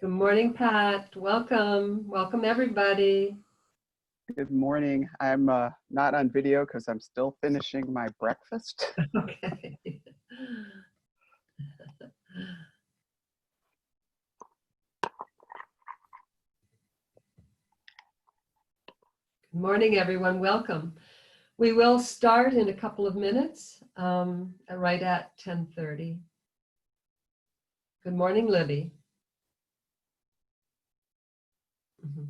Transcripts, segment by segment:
Good morning, Pat. Welcome. Welcome, everybody. Good morning. I'm not on video because I'm still finishing my breakfast. Okay. Good morning, everyone. Welcome. We will start in a couple of minutes, right at 10:30. Good morning, Libby. Mhm.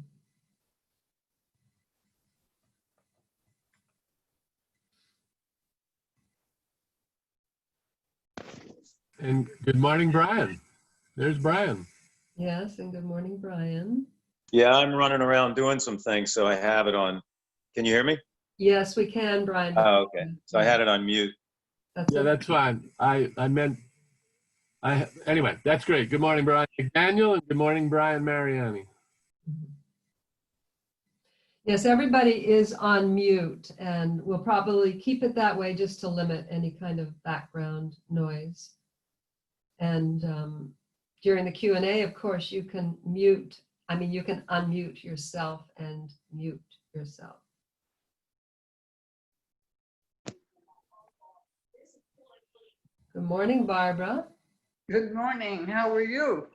And good morning, Brian. There's Brian. Yes, and good morning, Brian. Yeah, I'm running around doing some things, so I have it on. Can you hear me? Yes, we can, Brian. Oh, okay. So I had it on mute. That's Yeah, okay. that's fine. Anyway, that's great. Good morning, Brian Daniel, and good morning, Brian Mariani. Yes, everybody is on mute, and we'll probably keep it that way just to limit any kind of background noise. And during the Q&A, of course, you can unmute yourself and mute yourself. Good morning, Barbara. Good morning. How are you?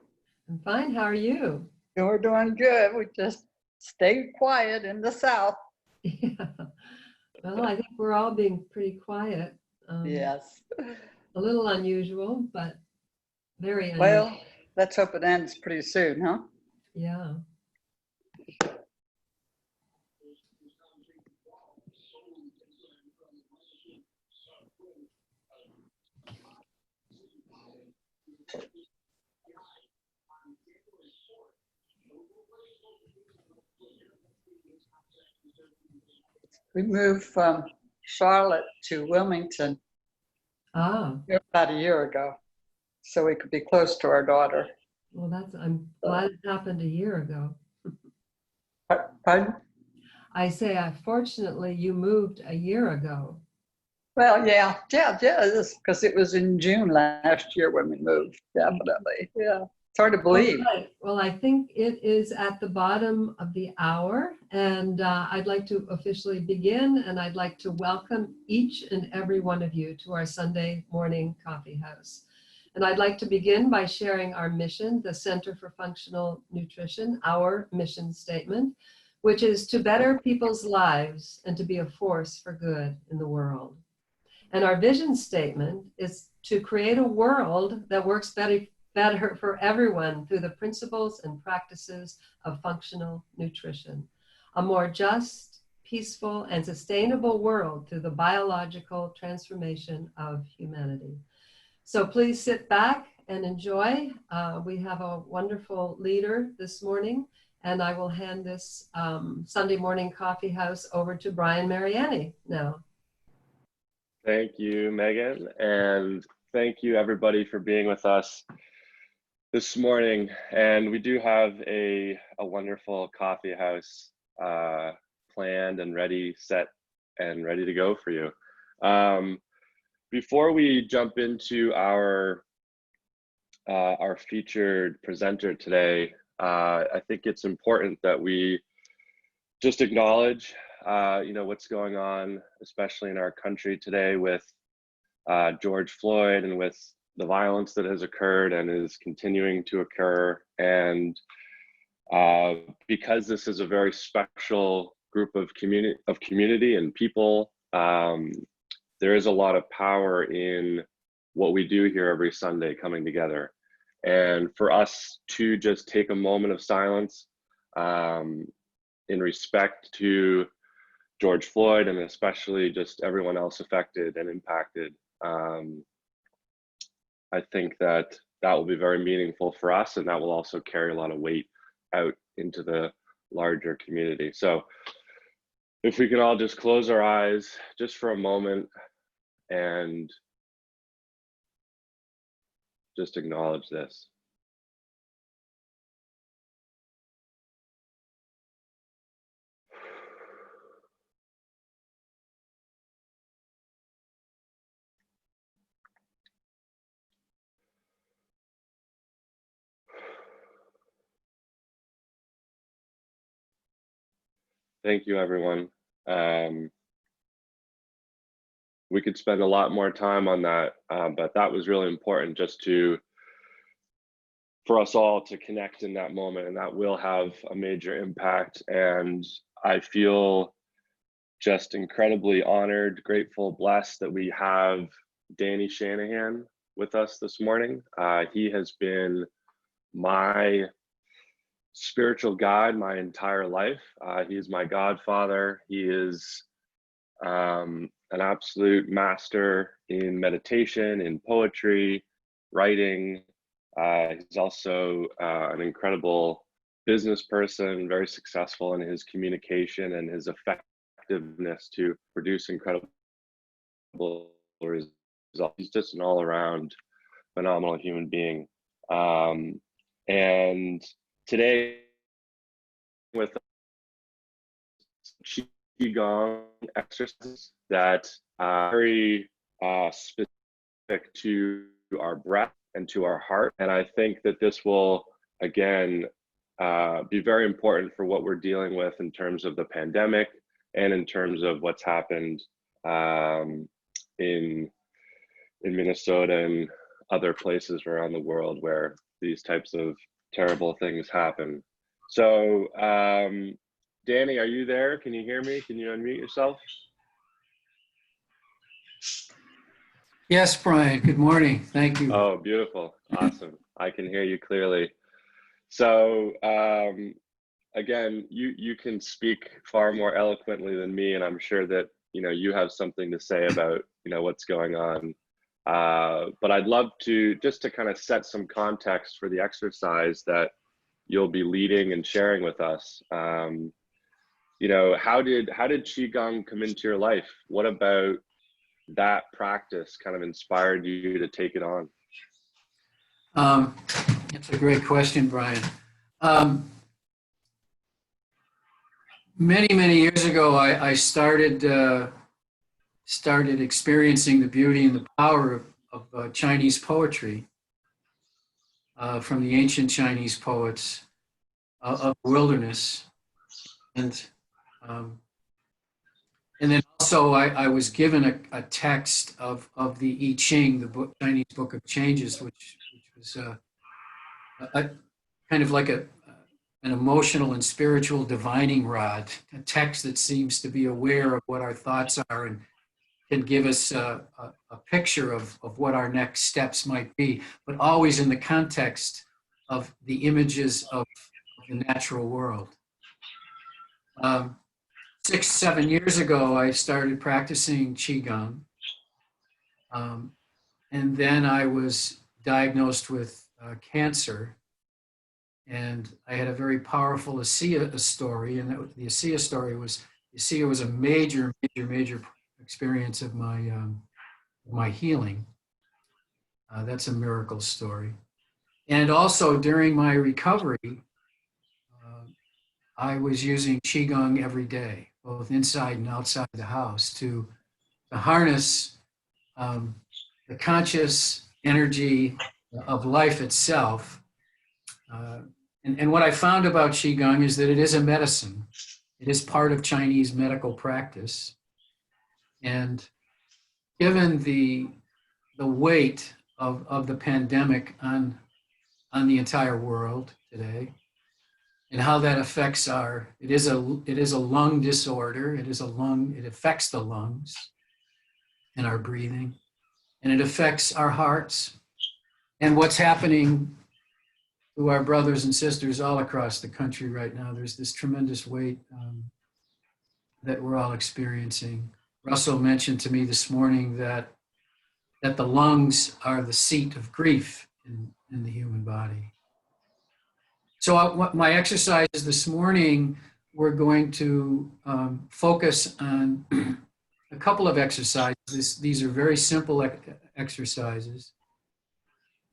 I'm fine. How are you? We're doing good. We just stayed quiet in the South. Yeah. Well, I think we're all being pretty quiet. Yes. A little unusual, but very unusual. Well, let's hope it ends pretty soon, huh? Yeah. We moved from Charlotte to Wilmington about a year ago, so we could be close to our daughter. Well, I'm glad it happened a year ago. Pardon? I say, fortunately, you moved a year ago. Well, yeah, because it was in June last year when we moved, definitely. Yeah, it's hard to believe. Right. Well, I think it is at the bottom of the hour, and I'd like to officially begin, and I'd like to welcome each and every one of you to our Sunday morning coffee house. And I'd like to begin by sharing our mission, the Center for Functional Nutrition, our mission statement, which is to better people's lives and to be a force for good in the world. And our vision statement is to create a world that works better for everyone through the principles and practices of functional nutrition. A more just, peaceful, and sustainable world through the biological transformation of humanity. So please sit back and enjoy. We have a wonderful leader this morning, and I will hand this Sunday morning coffee house over to Brian Mariani now. Thank you, Megan, and thank you everybody for being with us this morning. And we do have a wonderful coffee house planned and ready, set and ready to go for you. Before we jump into our featured presenter today, I think it's important that we just acknowledge what's going on, especially in our country today with George Floyd and with the violence that has occurred and is continuing to occur. And because this is a very special group of community and people, there is a lot of power in what we do here every Sunday coming together. And for us to just take a moment of silence in respect to George Floyd and especially just everyone else affected and impacted, I think that will be very meaningful for us, and that will also carry a lot of weight out into the larger community. So if we can all just close our eyes just for a moment and just acknowledge this. Thank you, everyone. We could spend a lot more time on that, but that was really important just for us all to connect in that moment, and that will have a major impact. And I feel just incredibly honored, grateful, blessed that we have Danny Shanahan with us this morning. He has been my spiritual guide my entire life. He is my godfather. He is an absolute master in meditation, in poetry, writing. He's also an incredible business person, very successful in his communication and his effectiveness to produce incredible results. He's just an all-around phenomenal human being. And today, with Qi Gong exercises that are very specific to our breath and to our heart. And I think that this will, again, be very important for what we're dealing with in terms of the pandemic and in terms of what's happened in Minnesota and other places around the world where these types of terrible things happen. So, Danny, are you there? Can you hear me? Can you unmute yourself? Yes, Brian. Good morning. Thank you. Oh, beautiful. Awesome. I can hear you clearly. So, again, you can speak far more eloquently than me, and I'm sure that you have something to say about what's going on. But I'd love to just to kind of set some context for the exercise that you'll be leading and sharing with us. How did Qi Gong come into your life? What about that practice kind of inspired you to take it on? That's a great question, Brian. Many years ago, I started experiencing the beauty and the power of Chinese poetry from the ancient Chinese poets of wilderness, and then also I was given a text of the I Ching, the Chinese Book of Changes, which was a kind of like an emotional and spiritual divining rod, a text that seems to be aware of what our thoughts are and can give us a picture of what our next steps might be, but always in the context of the images of the natural world. 6-7 years ago, I started practicing Qi Gong. And then I was diagnosed with cancer. And I had a very powerful ASEA story. And the ASEA story was, ASEA was a major experience of my healing. That's a miracle story. And also during my recovery, I was using Qigong every day, both inside and outside the house, to harness the conscious energy of life itself. And what I found about Qigong is that it is a medicine. It is part of Chinese medical practice. And given the weight of the pandemic on the entire world today, and how that affects it is a lung disorder. It affects the lungs and our breathing, and it affects our hearts. And what's happening to our brothers and sisters all across the country right now, there's this tremendous weight that we're all experiencing. Russell mentioned to me this morning that the lungs are the seat of grief in the human body. So my exercises this morning, we're going to focus on a couple of exercises. These are very simple exercises.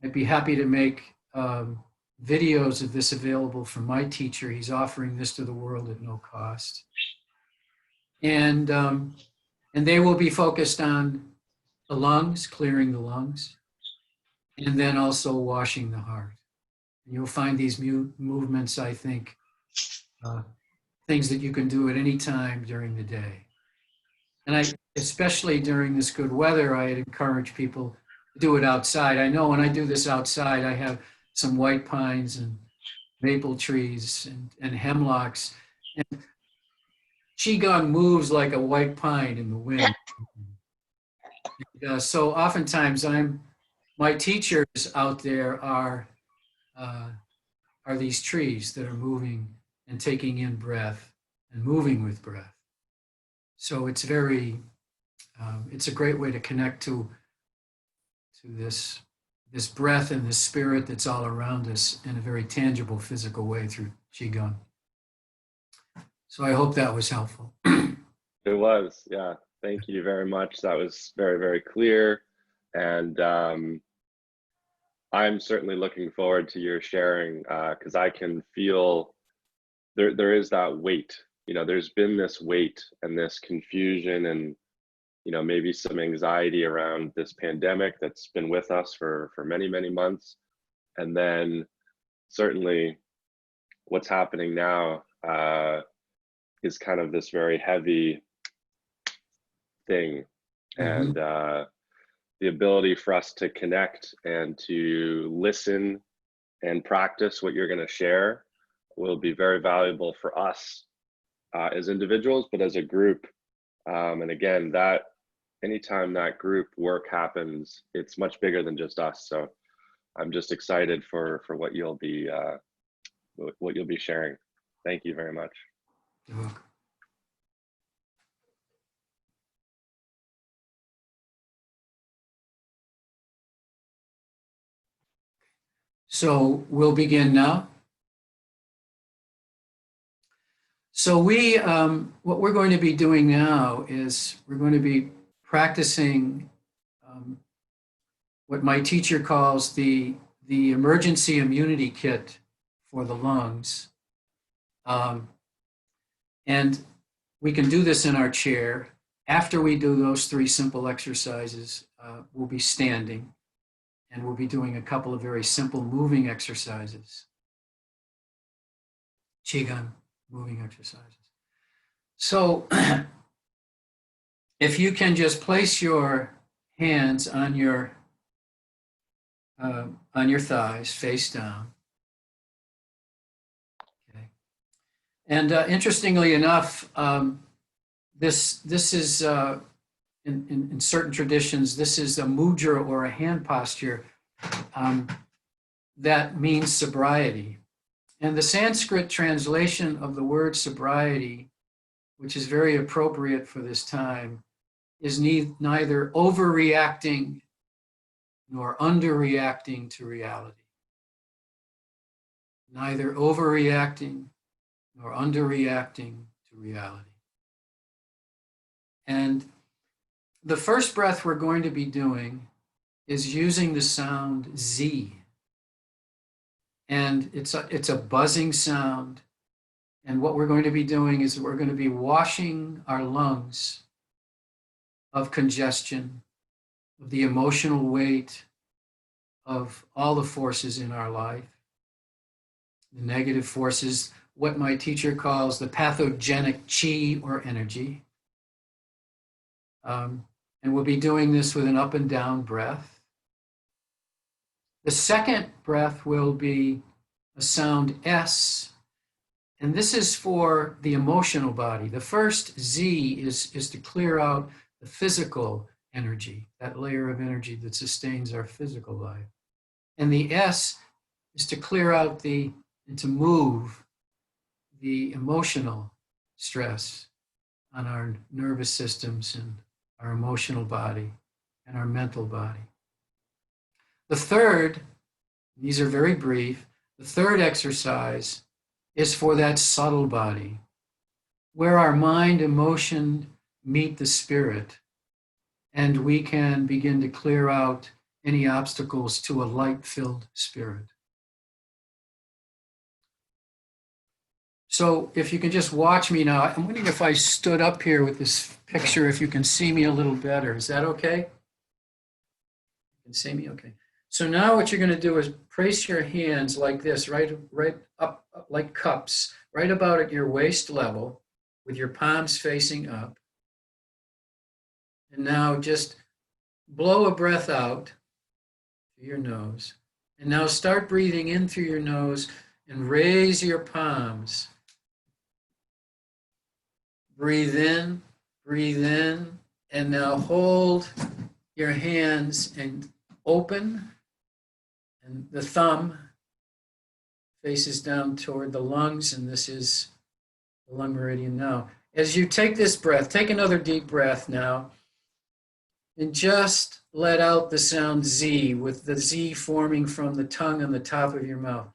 I'd be happy to make videos of this available from my teacher. He's offering this to the world at no cost. And they will be focused on the lungs, clearing the lungs, and then also washing the heart. And you'll find these movements, I think, things that you can do at any time during the day. And especially during this good weather, I'd encourage people to do it outside. I know when I do this outside, I have some white pines and maple trees and hemlocks. And Qi Gong moves like a white pine in the wind. So oftentimes my teachers out there are these trees that are moving and taking in breath and moving with breath. So it's it's a great way to connect to this breath and this spirit that's all around us in a very tangible, physical way through Qi Gong. So I hope that was helpful. It was, yeah. Thank you very much. That was very, very clear. And I'm certainly looking forward to your sharing because I can feel there is that weight. You know, there's been this weight and this confusion and, you know, maybe some anxiety around this pandemic that's been with us for many, many months. And then certainly what's happening now is kind of this very heavy thing. And the ability for us to connect and to listen and practice what you're going to share will be very valuable for us as individuals, but as a group. And again, that anytime that group work happens, it's much bigger than just us. So I'm just excited for what you'll be sharing. Thank you very much. You're welcome. So we'll begin now. So what we're going to be doing now is we're going to be practicing what my teacher calls the emergency immunity kit for the lungs. And we can do this in our chair. After we do those 3 simple exercises, we'll be standing. And we'll be doing a couple of very simple moving exercises. Qi Gong moving exercises. So if you can just place your hands on your thighs, face down. Okay. And interestingly enough, this is in certain traditions, this is a mudra or a hand posture that means sobriety. And the Sanskrit translation of the word sobriety, which is very appropriate for this time, is neither overreacting nor underreacting to reality. Neither overreacting nor underreacting to reality. And the first breath we're going to be doing is using the sound Z. And it's a buzzing sound. And what we're going to be doing is we're going to be washing our lungs of congestion, of the emotional weight, of all the forces in our life, the negative forces, what my teacher calls the pathogenic chi or energy. And we'll be doing this with an up and down breath. The second breath will be a sound S, and this is for the emotional body. The first Z is to clear out the physical energy, that layer of energy that sustains our physical life. And the S is to clear out and to move the emotional stress on our nervous systems and our emotional body and our mental body. The third, these are very brief, the third exercise is for that subtle body, where our mind, emotion meet the spirit, and we can begin to clear out any obstacles to a light-filled spirit. So if you can just watch me now, I'm wondering if I stood up here with this picture, if you can see me a little better. Is that okay? You can see me? Okay. So now what you're going to do is place your hands like this, right up like cups, right about at your waist level with your palms facing up. And now just blow a breath out through your nose. And now start breathing in through your nose and raise your palms. Breathe in, and now hold your hands and open, and the thumb faces down toward the lungs, and this is the lung meridian now. As you take this breath, take another deep breath now, and just let out the sound Z, with the Z forming from the tongue on the top of your mouth.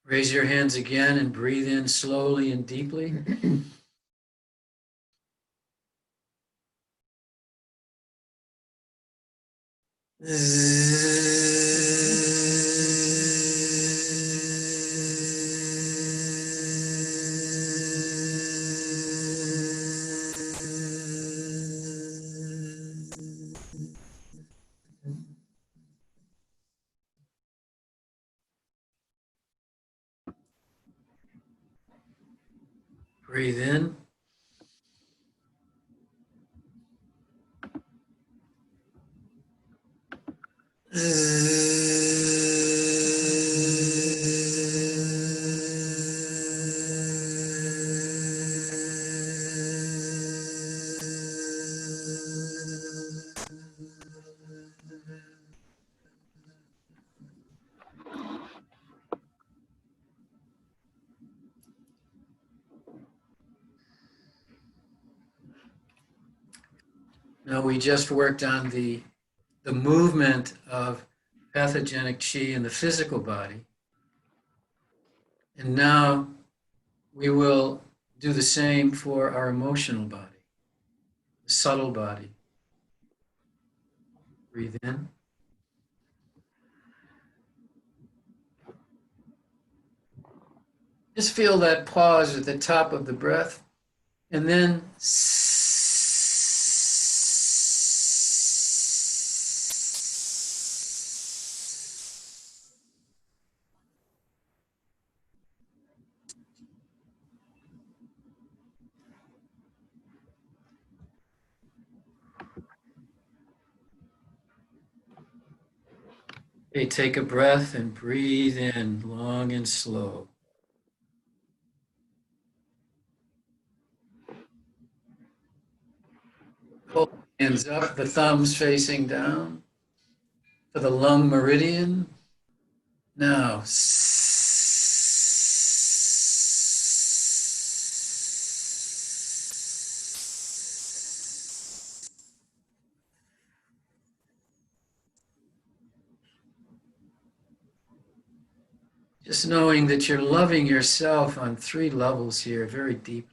Raise your hands again and breathe in slowly and deeply. Breathe in. Now we just worked on the movement of pathogenic qi in the physical body. And now we will do the same for our emotional body, the subtle body. Breathe in. Just feel that pause at the top of the breath, and then okay, take a breath and breathe in long and slow. Hold the hands up, the thumbs facing down for the lung meridian. Now, just knowing that you're loving yourself on 3 levels here very deeply.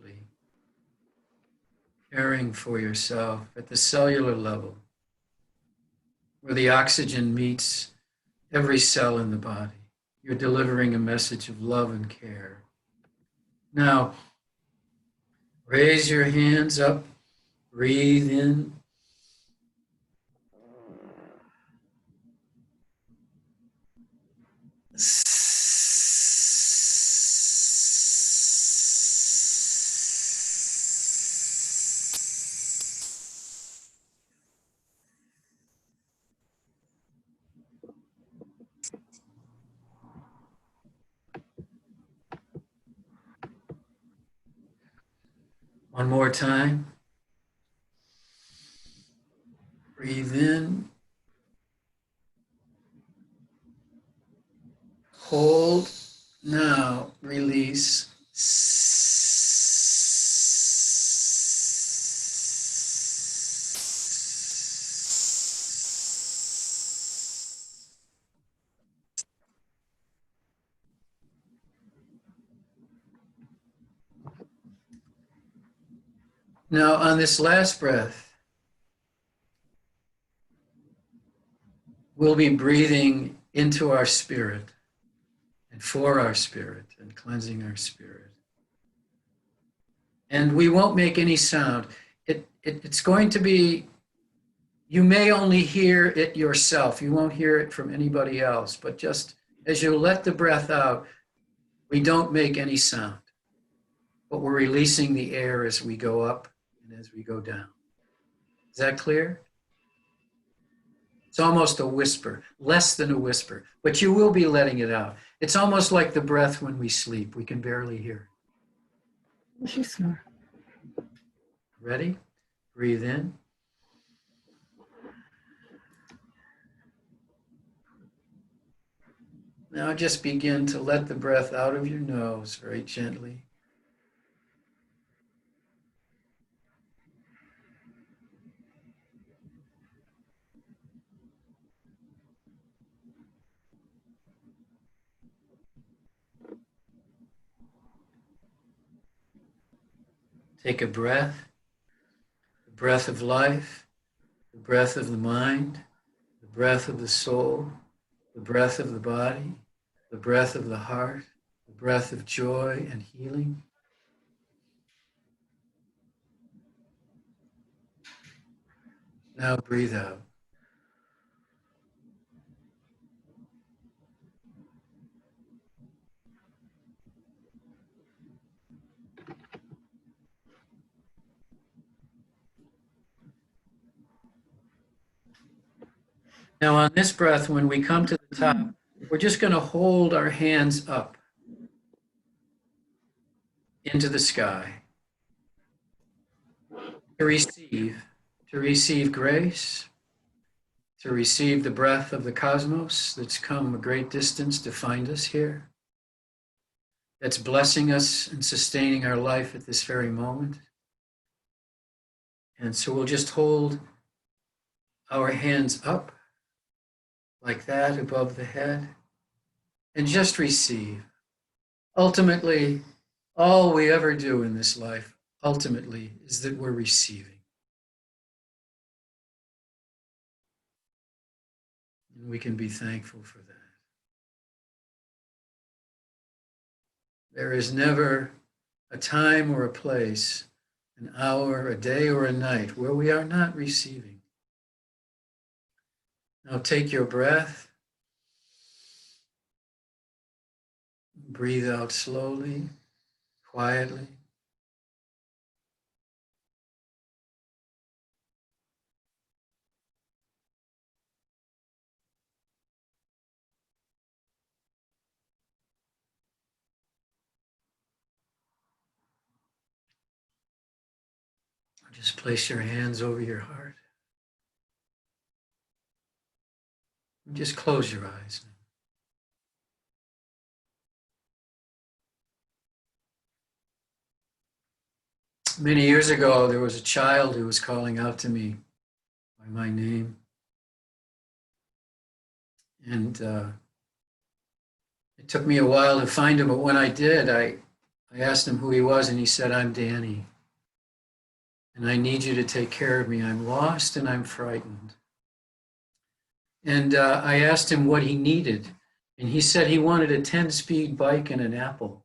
Caring for yourself at the cellular level, where the oxygen meets every cell in the body. You're delivering a message of love and care. Now, raise your hands up, breathe in. One more time. Breathe in. Hold. Now, release. Now, on this last breath, we'll be breathing into our spirit and for our spirit and cleansing our spirit. And we won't make any sound. It's going to be, you may only hear it yourself. You won't hear it from anybody else. But just as you let the breath out, we don't make any sound. But we're releasing the air as we go up and as we go down. Is that clear? It's almost a whisper, less than a whisper, but you will be letting it out. It's almost like the breath when we sleep. We can barely hear it. Ready? Breathe in. Now just begin to let the breath out of your nose very gently. Take a breath, the breath of life, the breath of the mind, the breath of the soul, the breath of the body, the breath of the heart, the breath of joy and healing. Now breathe out. Now on this breath, when we come to the top, we're just going to hold our hands up into the sky to receive grace, to receive the breath of the cosmos that's come a great distance to find us here, that's blessing us and sustaining our life at this very moment. And so we'll just hold our hands up like that above the head and just receive. Ultimately, all we ever do in this life, ultimately, is that we're receiving. And we can be thankful for that. There is never a time or a place, an hour, a day, or a night where we are not receiving. Now take your breath. Breathe out slowly, quietly. Just place your hands over your heart. And just close your eyes. Many years ago, there was a child who was calling out to me by my name. And it took me a while to find him, but when I did, I asked him who he was, and he said, "I'm Danny. And I need you to take care of me. I'm lost and I'm frightened." And I asked him what he needed. And he said he wanted a 10-speed bike and an apple.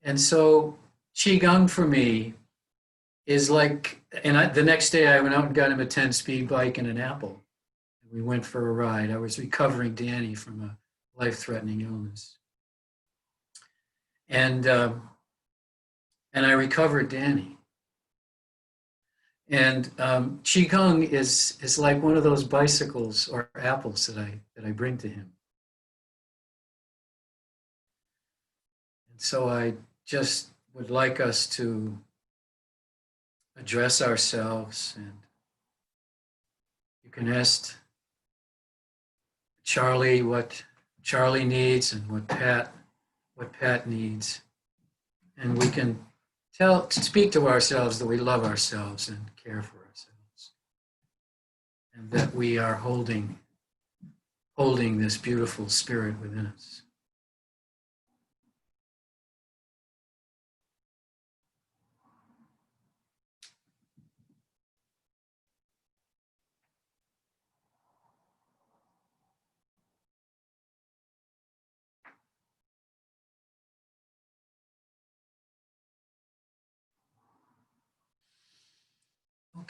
And so Qi Gong for me is like, the next day I went out and got him a 10-speed bike and an apple. We went for a ride. I was recovering Danny from a life-threatening illness. And I recovered Danny. And Qi Gong is like one of those bicycles or apples that I bring to him. And so I just would like us to address ourselves, and you can ask Charlie what Charlie needs and what Pat needs, and we can speak to ourselves that we love ourselves and care for ourselves, and that we are holding this beautiful spirit within us.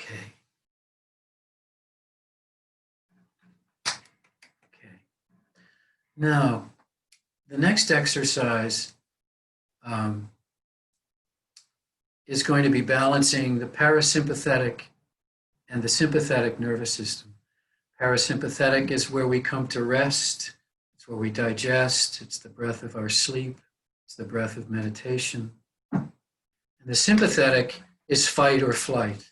Okay. Okay. Now, the next exercise is going to be balancing the parasympathetic and the sympathetic nervous system. Parasympathetic is where we come to rest. It's where we digest. It's the breath of our sleep. It's the breath of meditation. And the sympathetic is fight or flight.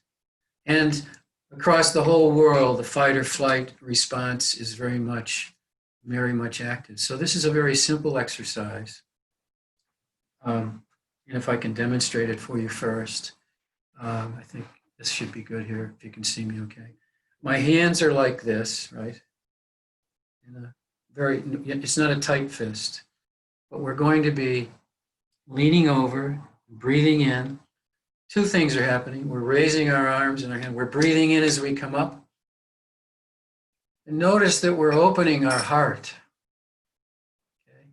And across the whole world, the fight or flight response is very much active. So this is a very simple exercise. And if I can demonstrate it for you first, I think this should be good here, if you can see me okay. My hands are like this, right? It's not a tight fist, but we're going to be leaning over, breathing in. Two things are happening. We're raising our arms and our hand. We're breathing in as we come up. And notice that we're opening our heart. Okay.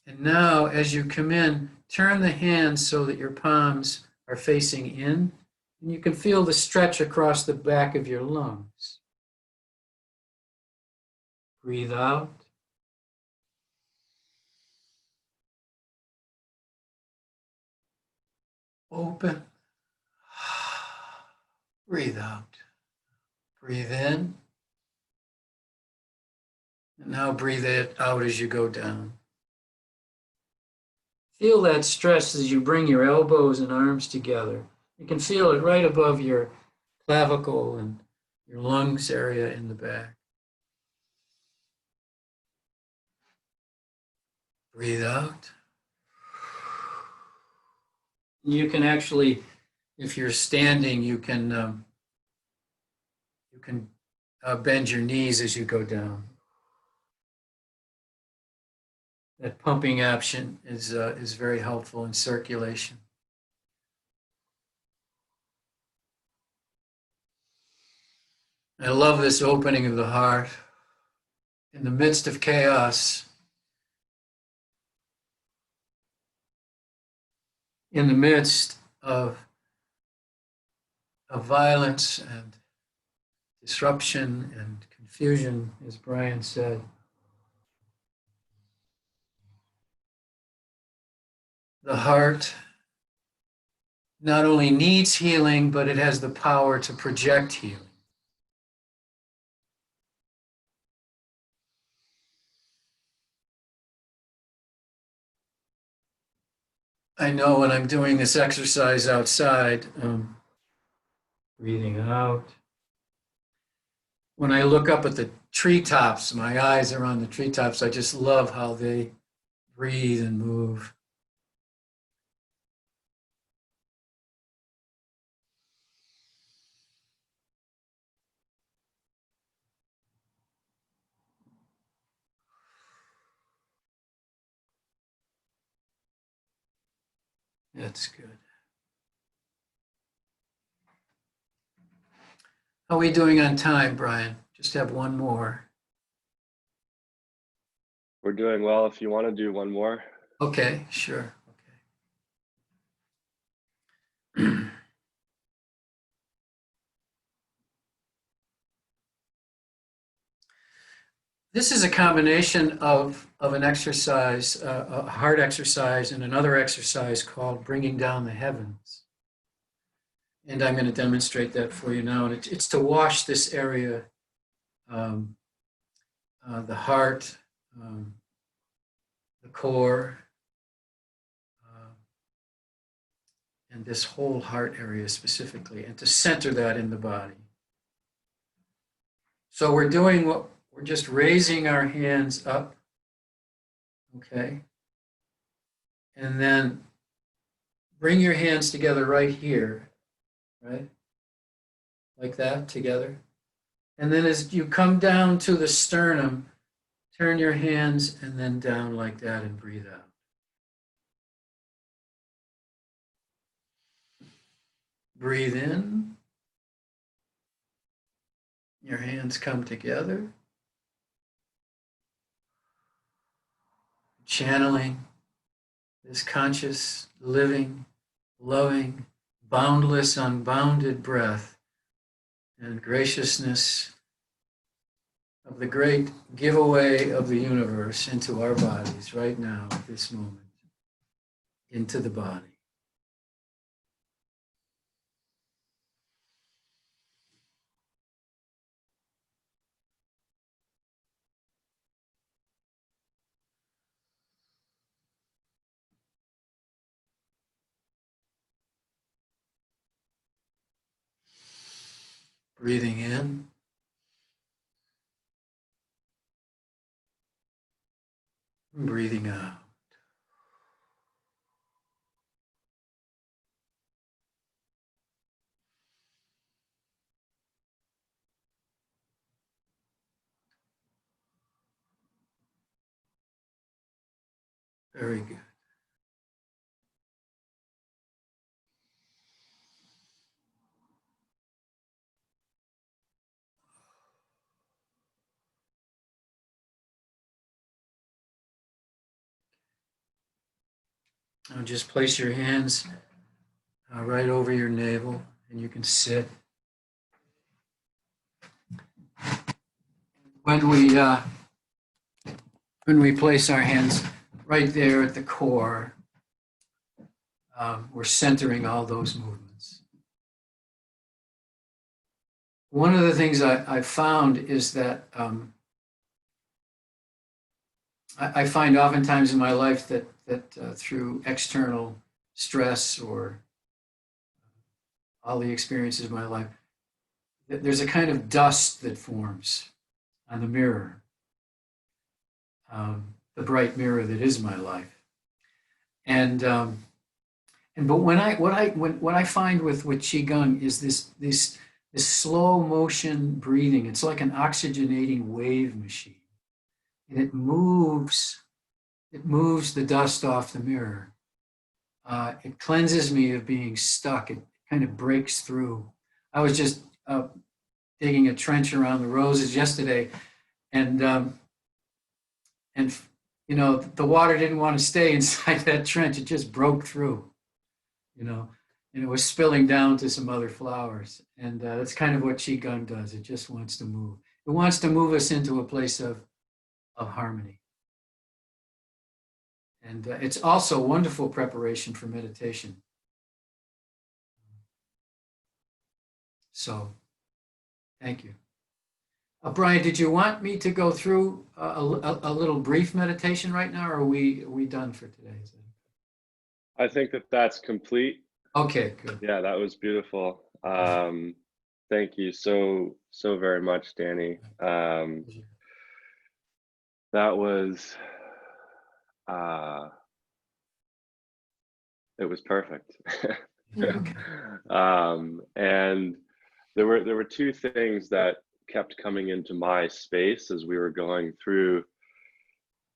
And now, as you come in, turn the hands so that your palms are facing in. And you can feel the stretch across the back of your lungs. Breathe out. Open. Breathe out. Breathe in. And now breathe it out as you go down. Feel that stress as you bring your elbows and arms together. You can feel it right above your clavicle and your lungs area in the back. Breathe out. You can actually, if you're standing, you can bend your knees as you go down. That pumping action is very helpful in circulation. I love this opening of the heart. In the midst of chaos, in the midst of violence and disruption and confusion, as Brian said, the heart not only needs healing, but it has the power to project healing. I know when I'm doing this exercise outside, breathing out. When I look up at the treetops, my eyes are on the treetops. I just love how they breathe and move. That's good. How are we doing on time, Brian? Just have one more. We're doing well. If you want to do one more. Okay, sure. Okay. This is a combination of an exercise, a heart exercise, and another exercise called bringing down the heavens. And I'm going to demonstrate that for you now. And it's to wash this area, the heart, the core, and this whole heart area specifically, and to center that in the body. So we're just raising our hands up, okay? And then bring your hands together right here, right? Like that, together. And then as you come down to the sternum, turn your hands and then down like that and breathe out. Breathe in. Your hands come together. Channeling this conscious, living, loving, boundless, unbounded breath and graciousness of the great giveaway of the universe into our bodies right now, at this moment, into the body. Breathing in. Breathing out. Very good. Now just place your hands right over your navel, and you can sit. When we place our hands right there at the core, we're centering all those movements. One of the things I found is that I find oftentimes in my life that through external stress or all the experiences of my life, that there's a kind of dust that forms on the mirror, the bright mirror that is my life. But what I find with Qi Gong is this slow motion breathing. It's like an oxygenating wave machine, and it moves the dust off the mirror. It cleanses me of being stuck. It kind of breaks through. I was just digging a trench around the roses yesterday, and you know, the water didn't want to stay inside that trench. It just broke through, you know, and it was spilling down to some other flowers. And that's kind of what Qi Gong does. It just wants to move. It wants to move us into a place of harmony. And it's also wonderful preparation for meditation. So, thank you. Brian, did you want me to go through a little brief meditation right now, or are we done for today? I think that's complete. Okay, good. Yeah, that was beautiful. Thank you so very much, Danny. That was it was perfect. And there were two things that kept coming into my space as we were going through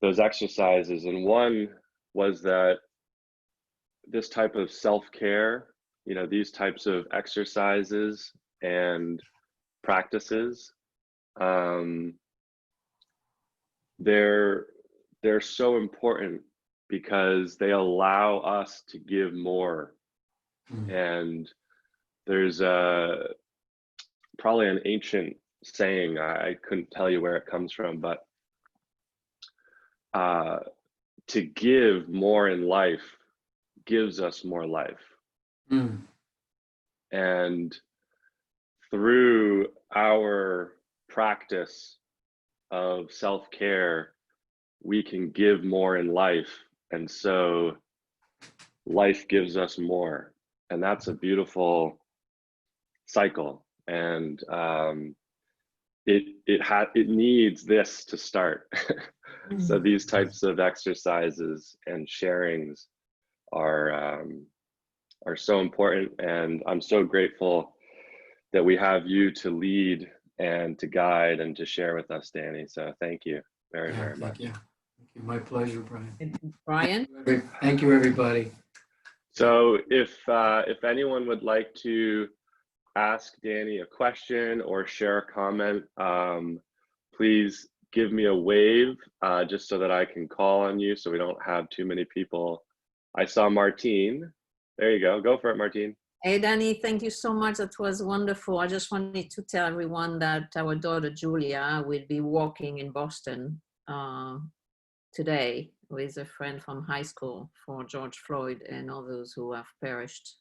those exercises, and one was that this type of self-care, you know, these types of exercises and practices, they're so important because they allow us to give more. And there's probably an ancient saying, I couldn't tell you where it comes from, but to give more in life gives us more life. And through our practice of self-care, we can give more in life, and so life gives us more, and that's a beautiful cycle. And it needs this to start. So these types of exercises and sharings are so important, and I'm so grateful that we have you to lead and to guide and to share with us, Danny. So thank you very much. Thank you. My pleasure, Brian. Brian? Thank you, everybody. So if anyone would like to ask Danny a question or share a comment, please give me a wave just so that I can call on you, so we don't have too many people. I saw Martine. There you go. Go for it, Martine. Hey, Danny, thank you so much. That was wonderful. I just wanted to tell everyone that our daughter Julia will be walking in Boston today with a friend from high school for George Floyd and all those who have perished.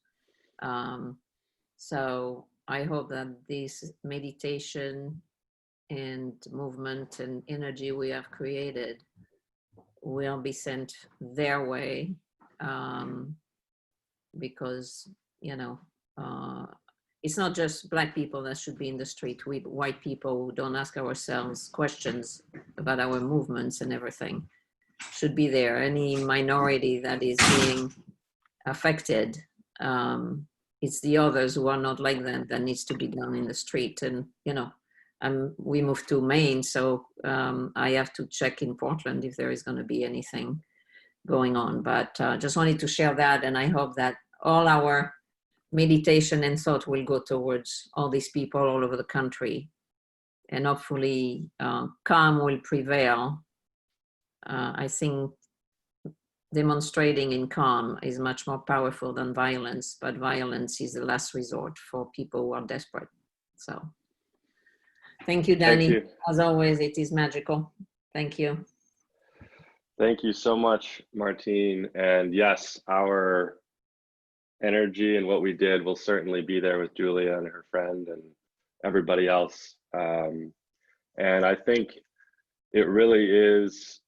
So I hope that this meditation and movement and energy we have created will be sent their way, because, you know, it's not just Black people that should be in the street. We white people who don't ask ourselves questions about our movements and everything should be there. Any minority that is being affected, it's the others who are not like that needs to be done in the street. And, you know, we moved to Maine, so I have to check in Portland if there is going to be anything going on. But just wanted to share that, and I hope that all our meditation and thought will go towards all these people all over the country, and hopefully calm will prevail. I think demonstrating in calm is much more powerful than violence, but violence is the last resort for people who are desperate. So thank you, Danny. Thank you. As always, it is magical. Thank you. Thank you so much, Martine. And yes, our energy and what we did will certainly be there with Julia and her friend and everybody else. And I think it really is,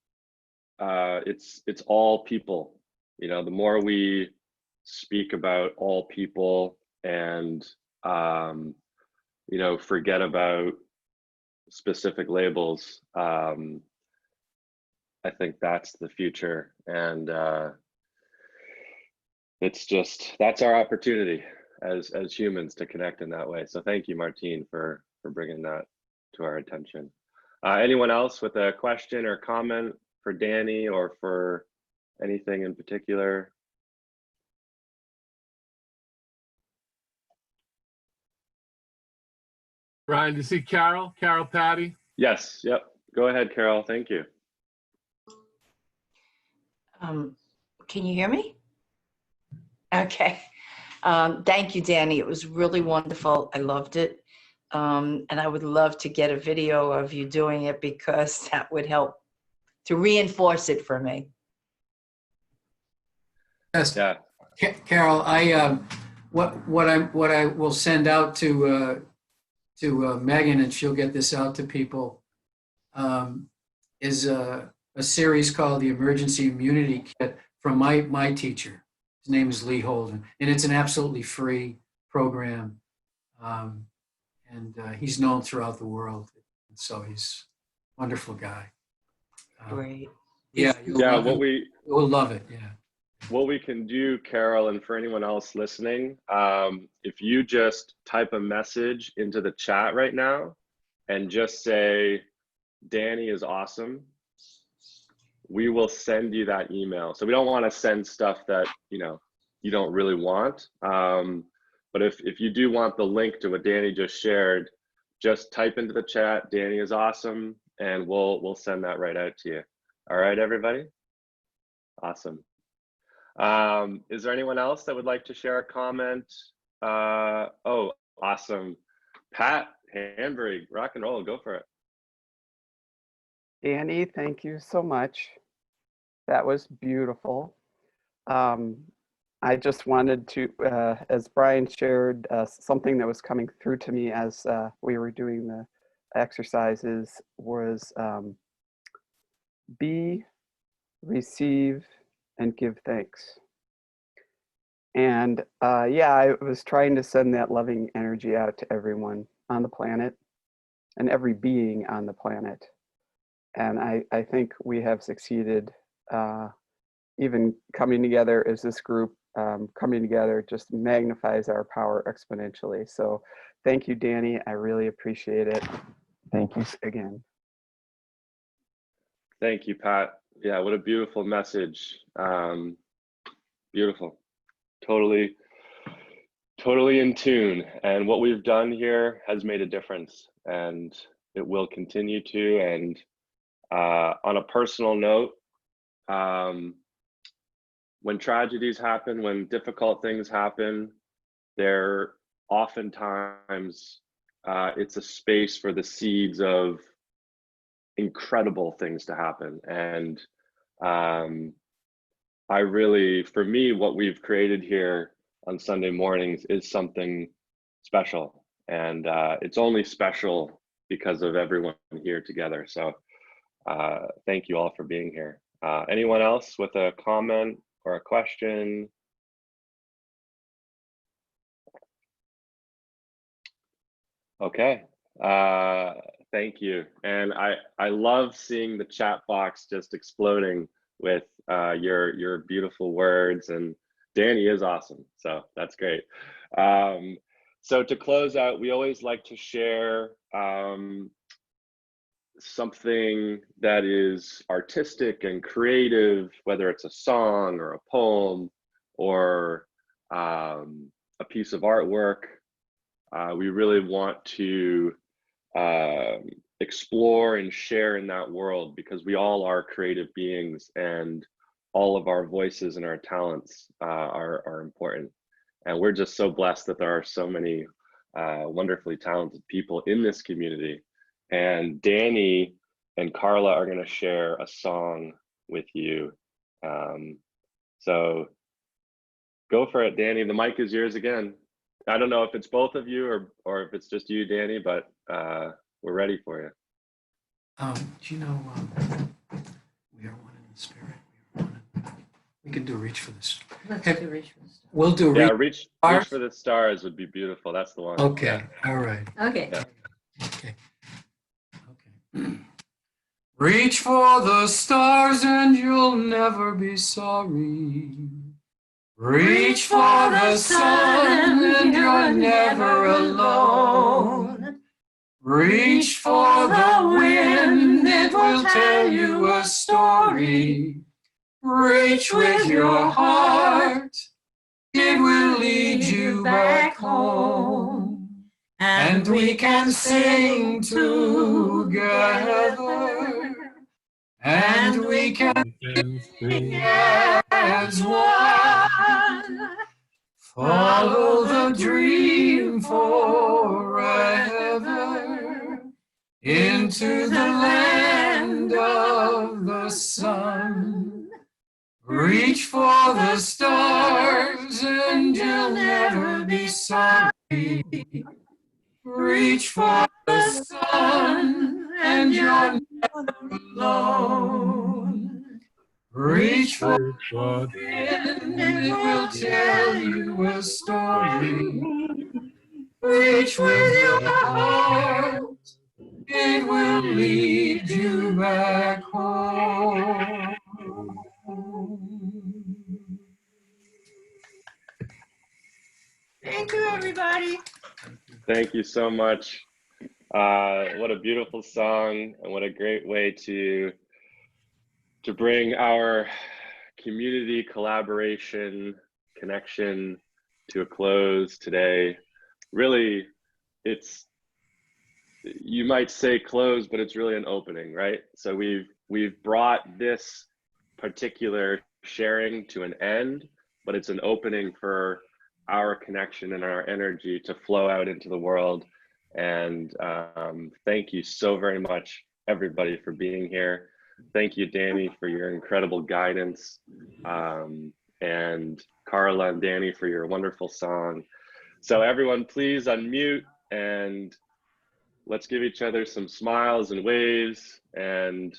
it's all people. You know, the more we speak about all people and, you know, forget about specific labels, I think that's the future. And it's just, that's our opportunity as humans to connect in that way. So thank you, Martine, for bringing that to our attention. Anyone else with a question or comment for Danny or for anything in particular? Brian, do you see Carol? Carol Patty? Yes, yep. Go ahead, Carol. Thank you. Can you hear me? Okay. Thank you, Danny. It was really wonderful. I loved it. And I would love to get a video of you doing it, because that would help to reinforce it for me. Yes, Yeah. Carol, what I will send out to Megan, and she'll get this out to people, is a series called the Emergency Immunity Kit from my teacher. His name is Lee Holden, and it's an absolutely free program. And he's known throughout the world, so he's a wonderful guy. Great. Yeah, Yeah, you'll love it. Yeah. What we can do, Carol, and for anyone else listening, if you just type a message into the chat right now and just say, Danny is awesome, we will send you that email. So we don't want to send stuff that, you know, you don't really want. But if you do want the link to what Danny just shared, just type into the chat, Danny is awesome, and we'll send that right out to you. All right, everybody? Awesome. Is there anyone else that would like to share a comment? Oh, awesome. Pat Hanbury, rock and roll, go for it. Danny, thank you so much. That was beautiful. I just wanted to, as Brian shared, something that was coming through to me as we were doing the exercises was be, receive, and give thanks. And yeah, I was trying to send that loving energy out to everyone on the planet and every being on the planet. And I think we have succeeded. Even coming together as this group, coming together just magnifies our power exponentially. So thank you, Danny. I really appreciate it. Thank you again. Thank you, Pat. Yeah, what a beautiful message. Beautiful. Totally in tune. And what we've done here has made a difference, and it will continue to. And on a personal note, when tragedies happen, when difficult things happen, there oftentimes it's a space for the seeds of incredible things to happen. And I really, for me, what we've created here on Sunday mornings is something special. And it's only special because of everyone here together. So thank you all for being here. Anyone else with a comment or a question? Okay, thank you. And I love seeing the chat box just exploding with your beautiful words, and Danny is awesome, so that's great. So to close out, we always like to share something that is artistic and creative, whether it's a song or a poem or a piece of artwork. We really want to explore and share in that world, because we all are creative beings, and all of our voices and our talents are important. And we're just so blessed that there are so many wonderfully talented people in this community. And Danny and Carla are going to share a song with you. So go for it, Danny. The mic is yours again. I don't know if it's both of you or if it's just you, Danny, but we're ready for you. Do you know, we are one in the spirit. We can do Reach for the Stars. Let's do Reach for the Stars. We'll do Reach for the Stars would be beautiful. That's the one. Okay, all right. Okay. Yeah. Okay. Reach for the stars and you'll never be sorry. Reach for the sun and you're never alone. Reach for the wind, it will tell you a story. Reach with your heart, it will lead you back home. And we can sing together, and we can sing as one. Follow the dream forever into the land of the sun. Reach for the stars and you'll never be sorry. Reach for the sun and you're never alone. Reach for the wind and it will tell you a story. Reach with your heart, it will lead you back home. Thank you, everybody. Thank you so much. What a beautiful song, and what a great way to bring our community collaboration connection to a close today. Really, you might say close, but it's really an opening, right? So we've brought this particular sharing to an end, but it's an opening for our connection and our energy to flow out into the world. And thank you so very much, everybody, for being here. Thank you, Danny, for your incredible guidance, and Carla and Danny for your wonderful song. So everyone, please unmute and let's give each other some smiles and waves, and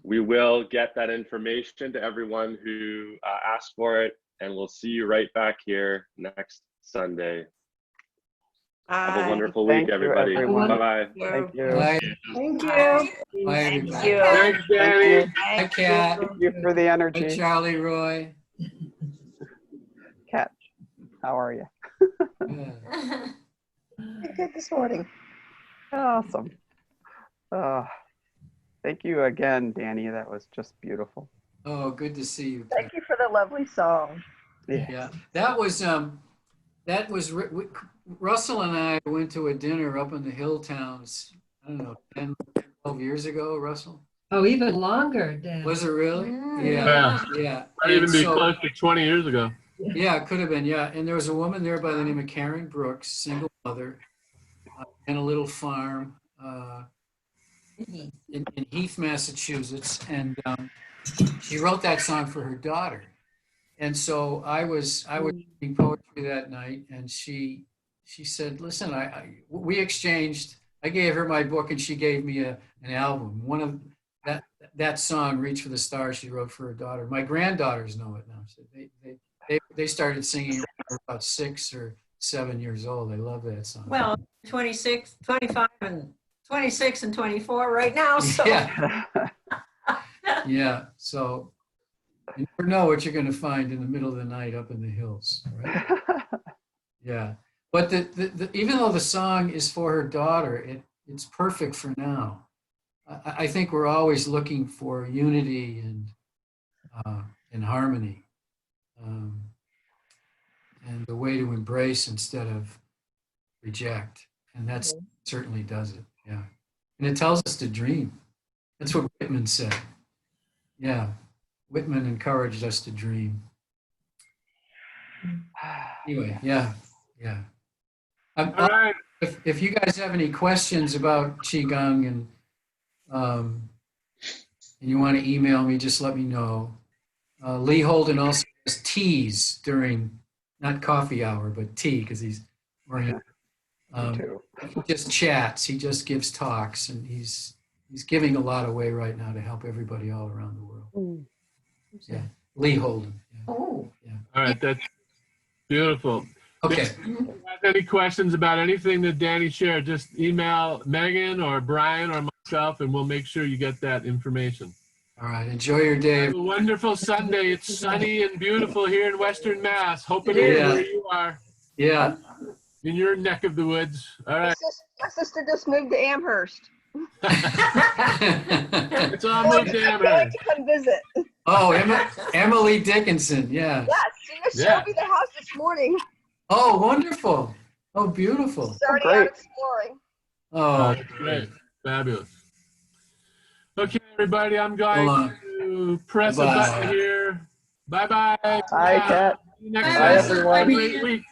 we will get that information to everyone who asked for it, and we'll see you right back here next Sunday. Have a wonderful week, everybody. Bye-bye. Thank you. Bye. Thank you. Bye, Thank everybody. you. Thanks, Danny. Hi, Kat. Thank you for the Hi, energy. Charlie Roy. Kat, how are you? Yeah. Good this morning. Awesome. Thank you again, Danny. That was just beautiful. Oh, good to see you. Thank you for the lovely song. Yeah, that was Russell and I went to a dinner up in the hill towns, I don't know, 10, 12 years ago, Russell. Oh, even longer, Dan. Was it really? Mm. Yeah. Yeah. Yeah. Might even And be so- close to 20 years ago. Yeah, it could have been. Yeah, and there was a woman there by the name of Karen Brooks, single mother, and a little farm in Heath, Massachusetts, and she wrote that song for her daughter. And so I was reading poetry that night, and she said, "Listen, we exchanged. I gave her my book, and she gave me an album. One of that song, 'Reach for the Stars,' she wrote for her daughter. My granddaughters know it now. So they started singing when they were about 6 or 7 years old. They love that song. Well, 26, 25, and 26 and 24 right now. So. Yeah, yeah. So. You never know what you're going to find in the middle of the night up in the hills, right? Yeah, but even though the song is for her daughter, it's perfect for now. I think we're always looking for unity and harmony, and the way to embrace instead of reject, and that certainly does it. Yeah, and it tells us to dream. That's what Whitman said. Yeah. Whitman encouraged us to dream. Anyway, yeah. All right. If you guys have any questions about Qi Gong and you want to email me, just let me know. Lee Holden also has teas during, not coffee hour, but tea, because he's wearing he just chats, he just gives talks, and he's giving a lot away right now to help everybody all around the world. Yeah, Lee Holden. Yeah. Oh. Yeah. All right, that's beautiful. Okay. If you have any questions about anything that Danny shared, just email Megan or Brian or myself, and we'll make sure you get that information. All right. Enjoy your day. Have a wonderful Sunday. It's sunny and beautiful here in Western Mass. Hope it is where you are. Yeah. In your neck of the woods. All right. My sister just moved to Amherst. It's all moved to I'm going Amherst. to come visit. Oh, Emily Dickinson. Yeah. Yes, she just showed me the house this morning. Oh, wonderful. Oh, beautiful. Starting out exploring. Oh, great. Fabulous. Okay, everybody, I'm going to press a button here. Bye-bye. Bye, Kat. See you next Bye, time. everyone. Have a great week.